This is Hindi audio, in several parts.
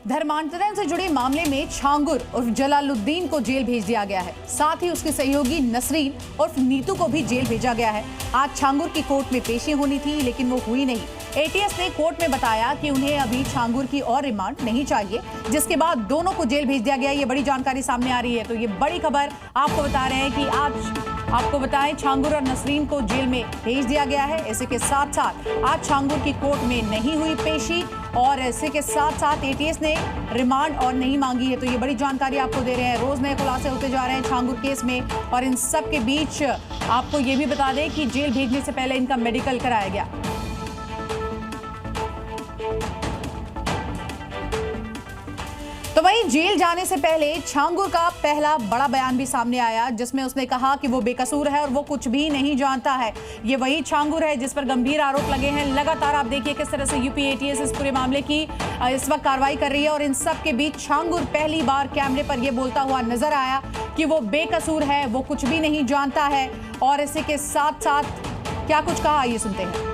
धर्मांतरण से जुड़े मामले में छांगुर उर्फ जलालुद्दीन को जेल भेज दिया गया है। साथ ही उसके सहयोगी नसरीन उर्फ नीतू को भी जेल भेजा गया है। आज छांगुर की कोर्ट में पेशी होनी थी, लेकिन वो हुई नहीं। एटीएस ने कोर्ट में बताया कि उन्हें अभी छांगुर की और रिमांड नहीं चाहिए, जिसके बाद दोनों को जेल भेज दिया गया। ये बड़ी जानकारी सामने आ रही है। तो ये बड़ी खबर आपको बता रहे हैं कि आज आपको बताएं, छांगुर और नसरीन को जेल में भेज दिया गया है। इसी के साथ साथ आज छांगुर की कोर्ट में नहीं हुई पेशी और इसी के साथ साथ एटीएस ने रिमांड और नहीं मांगी है। तो ये बड़ी जानकारी आपको दे रहे हैं। रोज नए खुलासे होते जा रहे हैं छांगुर केस में, और इन सब के बीच आपको ये भी बता दें कि जेल भेजने से पहले इनका मेडिकल कराया गया। तो वहीं जेल जाने से पहले छांगुर का पहला बड़ा बयान भी सामने आया, जिसमें उसने कहा कि वो बेकसूर है और वो कुछ भी नहीं जानता है। ये वही छांगुर है जिस पर गंभीर आरोप लगे हैं। लगातार आप देखिए किस तरह से यूपी एटीएस इस पूरे मामले की इस वक्त कार्रवाई कर रही है, और इन सब के बीच छांगुर पहली बार कैमरे पर यह बोलता हुआ नजर आया कि वो बेकसूर है, वो कुछ भी नहीं जानता है। और इसी के साथ साथ क्या कुछ कहा, ये सुनते हैं।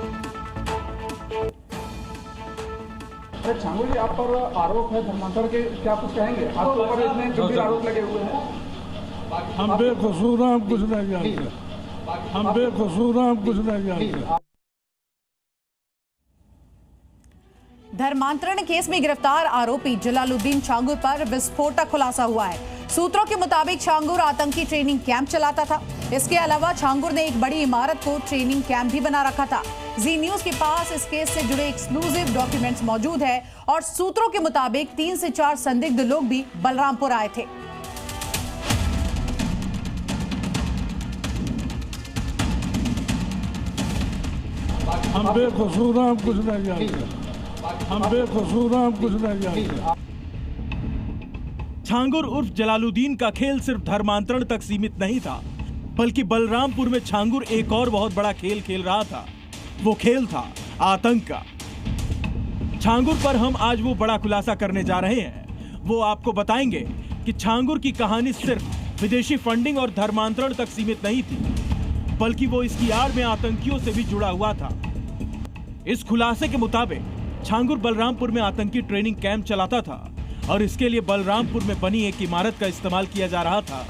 छांगुर जी, आप पर आरोप है धर्मांतरण के, क्या कुछ कहेंगे? आपके ऊपर इतने गंभीर आरोप लगे हुए हैं। हम बेकसूर हैं, हम कुछ नहीं जानते। हम बेकसूर हैं, हम कुछ नहीं जानते। धर्मांतरण केस में गिरफ्तार आरोपी जलालुद्दीन छांगुर पर विस्फोटक खुलासा हुआ है। सूत्रों के मुताबिक छांगुर आतंकी ट्रेनिंग कैंप चलाता था। इसके अलावा छांगुर ने एक बड़ी इमारत को ट्रेनिंग कैंप भी बना रखा था। जी न्यूज के पास इस केस से जुड़े एक्सक्लूसिव डॉक्यूमेंट्स मौजूद है, और सूत्रों के मुताबिक 3 से 4 संदिग्ध लोग भी बलरामपुर आए थे। हम बेकसूर हैं, हम कुछ नहीं जानते। हम बेकसूर हैं, हम कुछ नहीं जानते। छांगुर उर्फ जलालुद्दीन का खेल सिर्फ धर्मांतरण तक सीमित नहीं था, बल्कि बलरामपुर में छांगुर एक और बहुत बड़ा खेल खेल रहा था। वो खेल था आतंक का। छांगुर पर हम आज वो बड़ा खुलासा करने जा रहे हैं। वो आपको बताएंगे कि छांगुर की कहानी सिर्फ विदेशी फंडिंग और धर्मांतरण तक सीमित नहीं थी, बल्कि वो इसकी आड़ में आतंकियों से भी जुड़ा हुआ था। इस खुलासे के मुताबिक छांगुर बलरामपुर में आतंकी ट्रेनिंग कैंप चलाता था, और इसके लिए बलरामपुर में बनी एक इमारत का इस्तेमाल किया जा रहा था।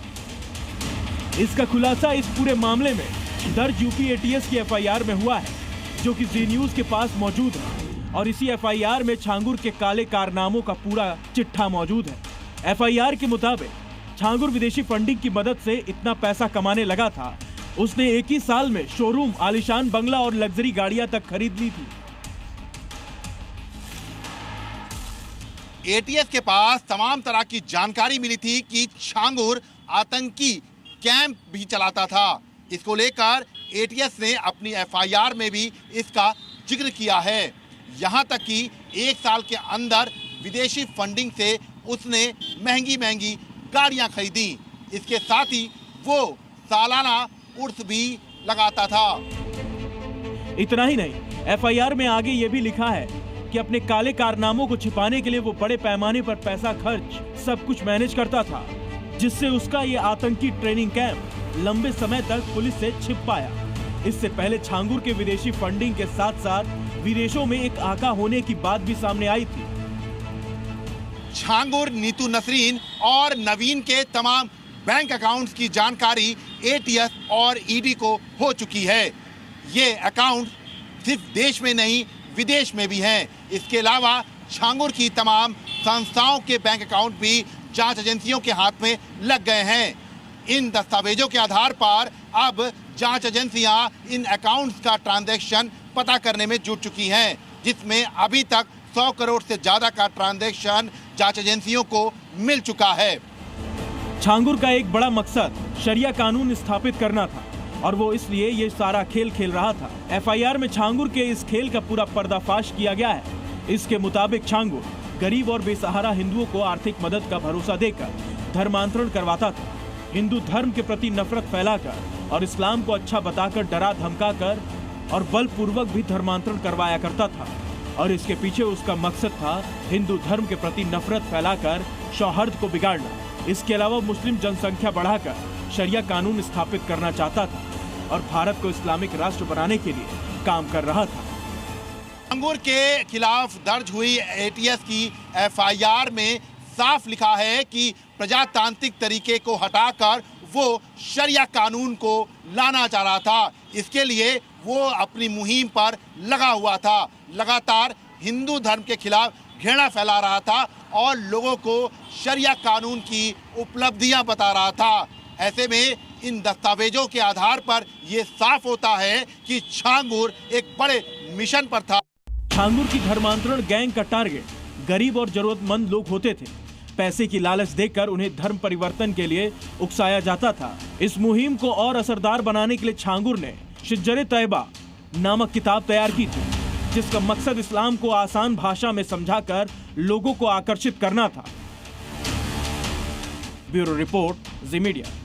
इसका खुलासा इस पूरे मामले में दर्ज यूपी एटीएस की एफआईआर में हुआ है, जो कि जी न्यूज के पास मौजूद है। और इसी एफआईआर में छांगुर के काले कारनामों का पूरा चिट्ठा मौजूद है। एफआईआर के मुताबिक छांगुर विदेशी फंडिंग की मदद से इतना पैसा कमाने लगा था, उसने एक ही साल में शोरूम, आलीशान बंगला और लग्जरी गाड़ियां तक खरीद ली थी। एटीएस के पास तमाम तरह की जानकारी मिली थी कि छांगुर आतंकी कैंप भी चलाता था। इसको लेकर एटीएस ने अपनी एफआईआर में भी इसका जिक्र किया है। यहां तक कि 1 साल के अंदर विदेशी फंडिंग से उसने महंगी महंगी गाड़ियां खरीदी। इसके साथ ही वो सालाना उर्स भी लगाता था। इतना ही नहीं, एफआईआर में आगे ये भी लिखा है कि अपने काले कारनामों को छिपाने के लिए वो बड़े पैमाने पर पैसा खर्च सब कुछ मैनेज करता था, जिससे उसका ये आतंकी ट्रेनिंग कैंप लंबे समय तक पुलिस से छिप पाया। इससे पहले छांगुर के विदेशी फंडिंग के साथ साथ विदेशों में एक आका होने की बात भी सामने आई थी। छांगुर, नीतू, नसरीन और नवीन के तमाम बैंक अकाउंट्स की जानकारी एटीएस और ईडी को हो चुकी है। ये अकाउंट सिर्फ देश में नहीं, विदेश में भी हैं। इसके अलावा छांगुर की तमाम संस्थाओं के बैंक अकाउंट भी जांच एजेंसियों के हाथ में लग गए हैं। इन दस्तावेजों के आधार पर अब जांच एजेंसियां इन अकाउंट्स का ट्रांजैक्शन पता करने में जुट चुकी हैं, जिसमें अभी तक 100 करोड़ से ज्यादा का ट्रांजैक्शन जांच एजेंसियों को मिल चुका है। छांगुर का एक बड़ा मकसद शरिया कानून स्थापित करना था, और वो इसलिए ये सारा खेल खेल रहा था। एफआईआर में छांगुर के इस खेल का पूरा पर्दाफाश किया गया है। इसके मुताबिक छांगुर गरीब और बेसहारा हिंदुओं को आर्थिक मदद का भरोसा देकर धर्मांतरण करवाता था। हिंदू धर्म के प्रति नफरत फैलाकर और इस्लाम को अच्छा बताकर डरा धमकाकर और बलपूर्वक भी धर्मांतरण करवाया करता था। और इसके पीछे उसका मकसद था हिंदू धर्म के प्रति नफरत फैलाकर सौहार्द को बिगाड़ना। इसके अलावा मुस्लिम जनसंख्या बढ़ाकर शरिया कानून स्थापित करना चाहता था और भारत को इस्लामिक राष्ट्र बनाने के लिए काम कर रहा था। छांगुर के खिलाफ दर्ज हुई एटीएस की एफआईआर में साफ लिखा है कि प्रजातांत्रिक तरीके को हटाकर वो शरिया कानून को लाना चाह रहा था। इसके लिए वो अपनी मुहिम पर लगा हुआ था, लगातार हिंदू धर्म के खिलाफ घृणा फैला रहा था और लोगों को शरिया कानून की उपलब्धियां बता रहा था। ऐसे में इन दस्तावेजों के आधार पर यह साफ होता है कि छांगुर एक बड़े मिशन पर था। छांगुर की धर्मांतरण गैंग का टारगेट गरीब और जरूरतमंद लोग होते थे। पैसे की लालच देकर उन्हें धर्म परिवर्तन के लिए उकसाया जाता था। इस मुहिम को और असरदार बनाने के लिए छांगुर ने शिज्जरे तैयबा नामक किताब तैयार की थी, जिसका मकसद इस्लाम को आसान भाषा में समझाकर लोगों को आकर्षित करना था। ब्यूरो रिपोर्ट, जी मीडिया।